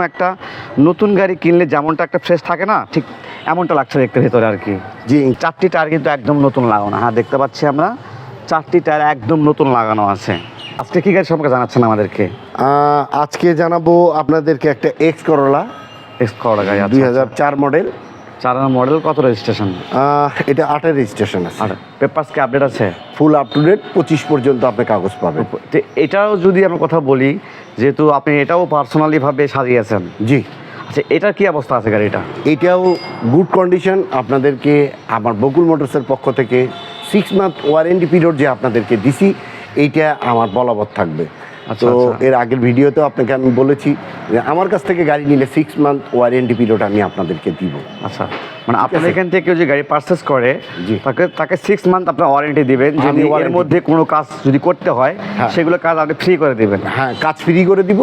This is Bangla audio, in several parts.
একটা নতুন গাড়ি কিনলে যেমনটা একটা ফ্রেশ থাকে না, ঠিক এমনটা লাগছে দেখতে ভেতরে আর কি। জি, চারটি টায়ার কিন্তু একদম নতুন লাগানো। হ্যাঁ, দেখতে পাচ্ছি আমরা চারটি টায়ার একদম নতুন লাগানো আছে। আজকে কি গাড়ি সম্পর্কে জানাচ্ছেন আমাদেরকে? আজকে জানাবো আপনাদেরকে একটা এক্স করোলা এক্স করোলা গাড়ি, 2004 মডেল। 4 মডেল, কত রেজিস্ট্রেশন? এটা 8-এর রেজিস্ট্রেশন আছে। আর পেপারস কি আপডেট আছে? ফুল আপ টু ডেট, 25 পর্যন্ত আপনি কাগজ পাবেন। তো এটাও যদি আমরা কথা বলি, যেহেতু আপনি এটাও পার্সোনালিভাবে সাজিয়েছেন। জি। আচ্ছা, এটার কি অবস্থা আছে গাড়িটা? এটাও গুড কন্ডিশন। আপনাদেরকে আমার বকুল মোটরসের পক্ষ থেকে 6 মান্থ ওয়ারেন্টি পিরিয়ড যে আপনাদেরকে দিছি, এইটা আমার বলবৎ থাকবে। তো এর আগের ভিডিওতেও আপনাকে আমি বলেছি যে আমার কাছ থেকে গাড়ি নিলে 6 মান্থ ওয়ারেন্টি পিরিয়ড আমি আপনাদেরকে দিব। আচ্ছা, মানে আপনার এখান থেকে কেউ যে গাড়ি পারচেস করে তাকে 6 মান্থ আপনার ওয়ারেন্টি দিবেন। যদি এর মধ্যে কোনো কাজ যদি করতে হয়, সেগুলো কাজ আপনি ফ্রি করে দিবেন। হ্যাঁ, কাজ ফ্রি করে দিব।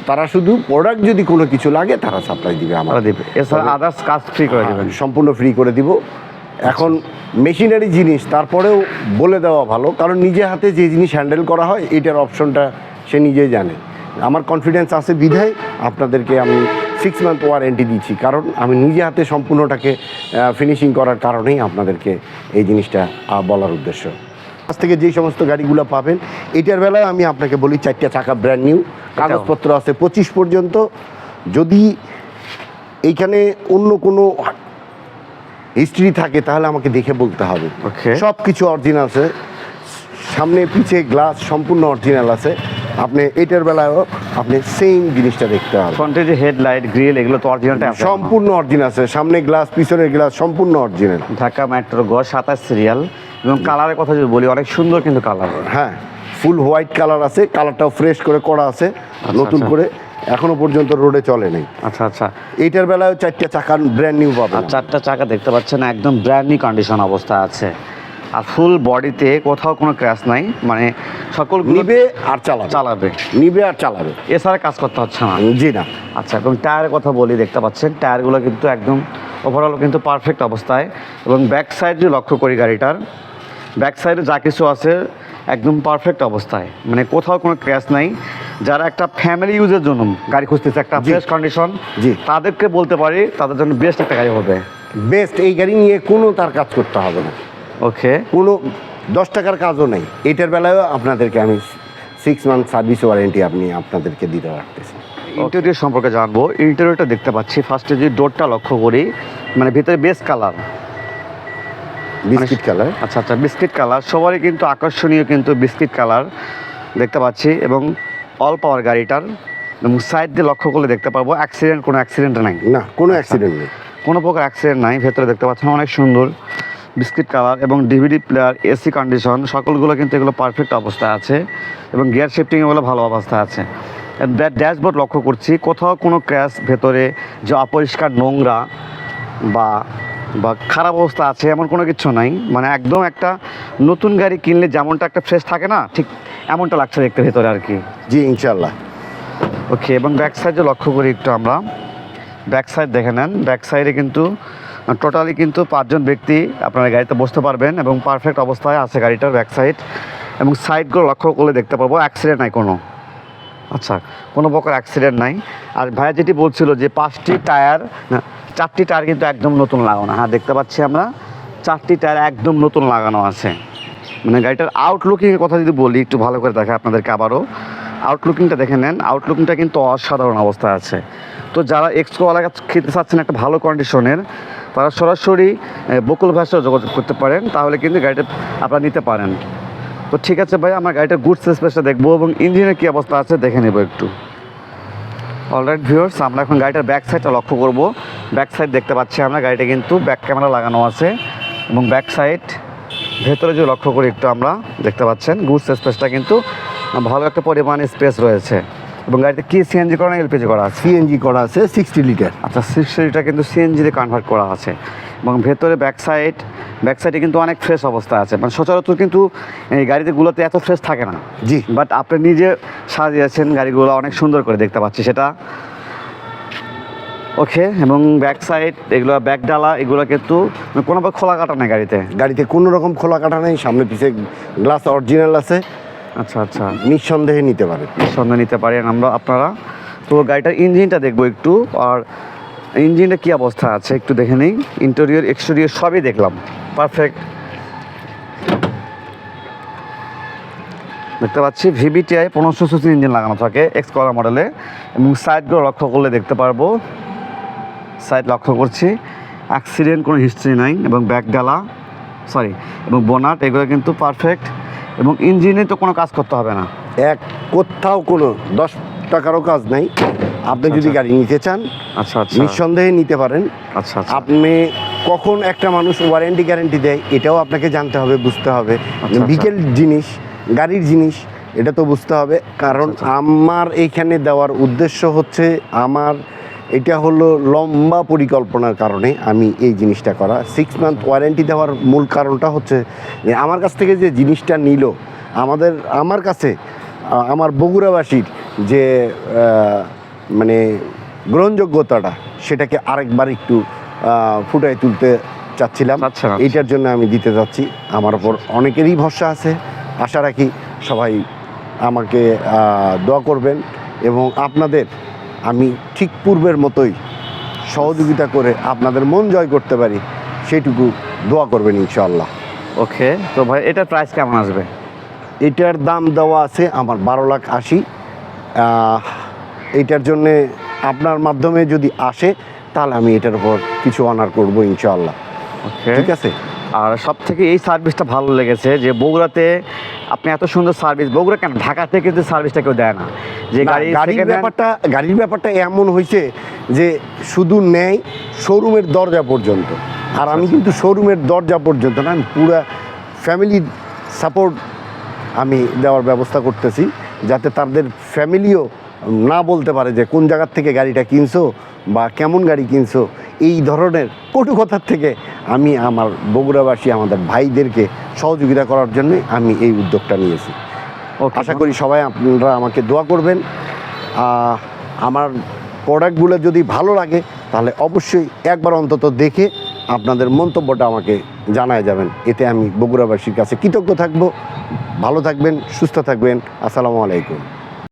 তারা শুধু প্রোডাক্ট যদি কোনো কিছু লাগে তারা সাপ্লাই দিবে, আমরা দিবে। এছাড়া আদার্স কাজ ফ্রি করে দিবেন, সম্পূর্ণ ফ্রি করে দিব। এখন মেশিনারি জিনিস, তারপরেও বলে দেওয়া ভালো, কারণ নিজে হাতে যে জিনিস হ্যান্ডেল করা হয় এটার অপশনটা সে নিজেই জানে। আমার কনফিডেন্স আছে বিধায় আপনাদেরকে আমি 6 মান্থ ওয়ারেন্টি দিচ্ছি, কারণ আমি নিজে হাতে সম্পূর্ণটাকে ফিনিশিং করার কারণেই আপনাদেরকে এই জিনিসটা বলার উদ্দেশ্য। আজ থেকে যেই সমস্ত গাড়িগুলো পাবেন, এটার বেলায় আমি আপনাকে বলি 4টা চাকা ব্র্যান্ড নিউ, কাগজপত্র আছে 25 পর্যন্ত। যদি এইখানে অন্য কোনো হিস্ট্রি থাকে তাহলে আমাকে দেখে বলতে হবে। সব কিছু অরিজিনাল আছে, সামনে পিছে গ্লাস সম্পূর্ণ অরিজিনাল আছে। আপনি এটার বেলায়ও আপনি সেম জিনিসটা দেখতে পাবেন। ফ্রন্টে যে হেডলাইট, গ্রিল, এগুলো তো অরিজিনালটা আছে, সম্পূর্ণ অরিজিনাল আছে। সামনে গ্লাস, পিছনের গ্লাস সম্পূর্ণ অরিজিনাল। ঢাকা মেট্রো গ 27 সিরিয়াল। এবং কালারের কথা যদি বলি, অনেক সুন্দর কিন্তু কালার। হ্যাঁ, ফুল হোয়াইট কালার আছে, কালারটাও ফ্রেশ করে করা আছে নতুন করে, এখনো পর্যন্ত রোডে চলে নেই। আচ্ছা আচ্ছা, এইটার বেলায় 4টা চাকা ব্র্যান্ড নিউ পাবেন। 4টা চাকা দেখতে পাচ্ছেন একদম ব্র্যান্ড নিউ কন্ডিশন অবস্থা আছে। আর ফুল বডিতে কোথাও কোনো ক্র্যাশ নাই, মানে সকল নিবে আর চালাবে, নিবে আর চালাবে, এছাড়া কাজ করতে হচ্ছে না। জি না। আচ্ছা, এবং টায়ারের কথা বলি, দেখতে পাচ্ছেন টায়ারগুলো কিন্তু একদম ওভারঅল কিন্তু পারফেক্ট অবস্থায়। এবং ব্যাক সাইড যদি লক্ষ্য করি, গাড়িটার ব্যাক সাইডে যা কিছু আছে একদম পারফেক্ট অবস্থায়, মানে কোথাও কোনো ক্র্যাশ নাই। যারা একটা ফ্যামিলি ইউজের জন্য গাড়ি খুঁজতেছে, একটা ফ্রেশ কন্ডিশন, তাদেরকে বলতে পারি তাদের জন্য বেস্ট একটা গাড়ি হবে। বেস্ট। এই গাড়ি নিয়ে কোনো তার কাজ করতে হবে না। ওকে, কোনো 10 টাকার কাজও নেই। এটার বেলায়ও আপনাদেরকে আমি 6 মান্থ সার্ভিস ওয়ারেন্টি আপনাদেরকে দিতে পারতেছি। ইন্টেরিয়র সম্পর্কে জানবো। ইন্টেরিয়রটা দেখতে পাচ্ছি, ফার্স্টে যদি ডোরটা লক্ষ্য করি, মানে ভিতরে বেস কালার বিস্কিট কালার। আচ্ছা আচ্ছা, বিস্কিট কালার, সবারই কিন্তু আকর্ষণীয় কিন্তু বিস্কিট কালার দেখতে পাচ্ছি। এবং অল পাওয়ার গাড়িটার, এবং সাইড দিয়ে লক্ষ্য করলে দেখতে পাবো কোনো অ্যাক্সিডেন্ট নাই। না, কোনো অ্যাক্সিডেন্ট নেই, কোনো প্রকার অ্যাক্সিডেন্ট নাই। ভেতরে দেখতে পাচ্ছেন অনেক সুন্দর বিস্কিট কালার, এবং ডিভিডি প্লেয়ার, এসি কন্ডিশন, সকলগুলো কিন্তু এগুলো পারফেক্ট অবস্থায় আছে। এবং গিয়ার শিফটিং এগুলো ভালো অবস্থায় আছে। ড্যাশবোর্ড লক্ষ্য করছি, কোথাও কোনো ক্র্যাশ, ভেতরে যে অপরিষ্কার নোংরা বা খারাপ অবস্থা আছে এমন কোনো কিছু নাই। মানে একদম একটা নতুন গাড়ি কিনলে যেমনটা একটা ফ্রেশ থাকে না, ঠিক এমনটা লাগছে দেখতে ভেতরে আর কি। জি, ইনশাল্লাহ। ওকে, এবং ব্যাক সাইডে লক্ষ্য করি একটু আমরা, ব্যাক সাইড দেখে নেন। ব্যাক সাইডে কিন্তু টোটালি কিন্তু 5 জন ব্যক্তি আপনার গাড়িতে বসতে পারবেন, এবং পারফেক্ট অবস্থায় আছে গাড়িটার ব্যাক সাইড। এবং সাইডগুলো লক্ষ্য করলে দেখতে পাবো অ্যাক্সিডেন্ট নাই কোনো। আচ্ছা, কোনো প্রকার অ্যাক্সিডেন্ট নাই। আর ভাইয়া যেটি বলছিল যে 4টি টায়ার কিন্তু একদম নতুন লাগানো। হ্যাঁ, দেখতে পাচ্ছি আমরা 4টি টায়ার একদম নতুন লাগানো আছে। মানে গাড়িটার আউটলুকিংয়ের কথা যদি বলি, একটু ভালো করে দেখে আপনাদেরকে আবারও আউটলুকিংটা দেখে নেন। আউটলুকিংটা কিন্তু অসাধারণ অবস্থায় আছে। তো যারা এক্সকোওয়ালা খেতে চাচ্ছেন একটা ভালো কন্ডিশনের, তারা সরাসরি বকুল ভাষায় যোগাযোগ করতে পারেন, তাহলে কিন্তু গাড়িটা আপনারা নিতে পারেন। তো ঠিক আছে ভাই, আমরা গাড়িটার গুডস স্পেসটা দেখবো এবং ইঞ্জিনের কী অবস্থা আছে দেখে নেব একটু। অলরাইট ভিউয়ার্স, আমরা এখন গাড়িটার ব্যাক সাইডটা লক্ষ্য করব। ব্যাক সাইড দেখতে পাচ্ছি আমরা, গাড়িটা কিন্তু ব্যাক ক্যামেরা লাগানো আছে। এবং ব্যাক সাইড ভেতরে যে লক্ষ্য করি একটু, আমরা দেখতে পাচ্ছেন গুডস স্পেসটা কিন্তু ভালো একটা পরিমাণে স্পেস রয়েছে। এবং গাড়িতে কি সিএনজি করা না এলপিজি করা আছে? সিএনজি করা আছে 60 লিটার। আচ্ছা, 60 লিটার কিন্তু সিএনজিতে কনভার্ট করা আছে। এবং ভেতরে ব্যাক সাইডে কিন্তু অনেক ফ্রেশ অবস্থা আছে। মানে সচরাচর কিন্তু এই গাড়িগুলোতে এত ফ্রেশ থাকে না। জি, বাট আপনি নিজে সাজিয়েছেন গাড়িগুলো অনেক সুন্দর করে, দেখতে পাচ্ছি সেটা। ওকে, এবং ব্যাক সাইড এগুলো ব্যাক ডালা, এগুলো কিন্তু কোনো খোলা কাটা নেই গাড়িতে কোনো রকম খোলা কাটা নেই। সামনে পিছে গ্লাস অরিজিনাল আছে। আচ্ছা আচ্ছা, নিঃসন্দেহে নিতে পারেন। নিতে পারেন। আপনারা তো গাড়িটার ইঞ্জিনটা দেখবো একটু, আর ইঞ্জিনটা কী অবস্থা আছে একটু দেখে নিই। ইন্টেরিয়র এক্সটেরিয়র সবই দেখলাম, পারফেক্ট। দেখতে পাচ্ছি ভিভিটিআই 1500 সিসি ইঞ্জিন লাগানো থাকে এক্সকোলা মডেলে, এবং সাইডগুলো লক্ষ্য করলে দেখতে পারবো, সাইড লক্ষ্য করছি অ্যাক্সিডেন্ট কোনো হিস্ট্রি নাই, এবং ব্যাক ডালা এবং বোনাট এগুলো কিন্তু পারফেক্ট, এবং ইঞ্জিনে তো কোনো কাজ করতে হবে না। কোথাও কোনো 10 টাকারও কাজ নাই। আপনি যদি গাড়ি নিতে চান আচ্ছা আচ্ছা নিঃসন্দেহে নিতে পারেন। আচ্ছা আচ্ছা আপনি কখন একটা মানুষ ওয়ারেন্টি গ্যারেন্টি দেয় এটাও আপনাকে জানতে হবে, বুঝতে হবে। আচ্ছা। বিকেল জিনিস, গাড়ির জিনিস, এটা তো বুঝতে হবে। কারণ আচ্ছা। আমার এইখানে দেওয়ার উদ্দেশ্য হচ্ছে, আমার এটা হলো লম্বা পরিকল্পনার কারণে আমি এই জিনিসটা করা। 6 মান্থ ওয়ারেন্টি দেওয়ার মূল কারণটা হচ্ছে যে আমার কাছ থেকে যে জিনিসটা নিল, আমার কাছে আমার বগুড়াবাসীর যে মানে গ্রহণযোগ্যতাটা, সেটাকে আরেকবার একটু ফুটায় তুলতে চাচ্ছিলাম। আচ্ছা। এইটার জন্য আমি দিতে যাচ্ছি। আমার ওপর অনেকেরই ভরসা আছে, আশা রাখি সবাই আমাকে দোয়া করবেন, এবং আপনাদের আমি ঠিক পূর্বের মতোই সহযোগিতা করে আপনাদের মন জয় করতে পারি সেইটুকু দোয়া করবেন ইনশাআল্লাহ। ওকে, তো ভাই এটার প্রাইস কেমন আসবে? এটার দাম দেওয়া আছে আমার 12,80,000। এইটার জন্যে আপনার মাধ্যমে যদি আসে তাহলে আমি এটার উপর কিছু অনার করবো ইনশাআল্লাহ। ওকে, ঠিক আছে। আর সব থেকে এই সার্ভিসটা ভালো লেগেছে যে বগুড়াতে আপনি এত সুন্দর সার্ভিস, বগুড়া কেন ঢাকাতে কিন্তু সার্ভিসটা কেউ দেয় না, যে না, গাড়ির গাড়ির ব্যাপারটা এমন হয়েছে যে শুধু নেয় শোরুমের দরজা পর্যন্ত, আর আমি কিন্তু শোরুমের দরজা পর্যন্ত না, আমি পুরা ফ্যামিলির সাপোর্ট আমি দেওয়ার ব্যবস্থা করতেছি, যাতে তাদের ফ্যামিলিও না বলতে পারে যে কোন জায়গার থেকে গাড়িটা কিনছো বা কেমন গাড়ি কিনছো। এই ধরনের কটু কথার থেকে আমি আমার বগুড়াবাসী, আমাদের ভাইদেরকে সহযোগিতা করার জন্য আমি এই উদ্যোগটা নিয়েছি। ওকে, আশা করি সবাই আপনারা আমাকে দোয়া করবেন। আমার প্রোডাক্টগুলো যদি ভালো লাগে তাহলে অবশ্যই একবার অন্তত দেখে আপনাদের মন্তব্যটা আমাকে জানায় যাবেন, এতে আমি বগুড়াবাসীর কাছে কৃতজ্ঞ থাকব। ভালো থাকবেন, সুস্থ থাকবেন। আসসালামু আলাইকুম।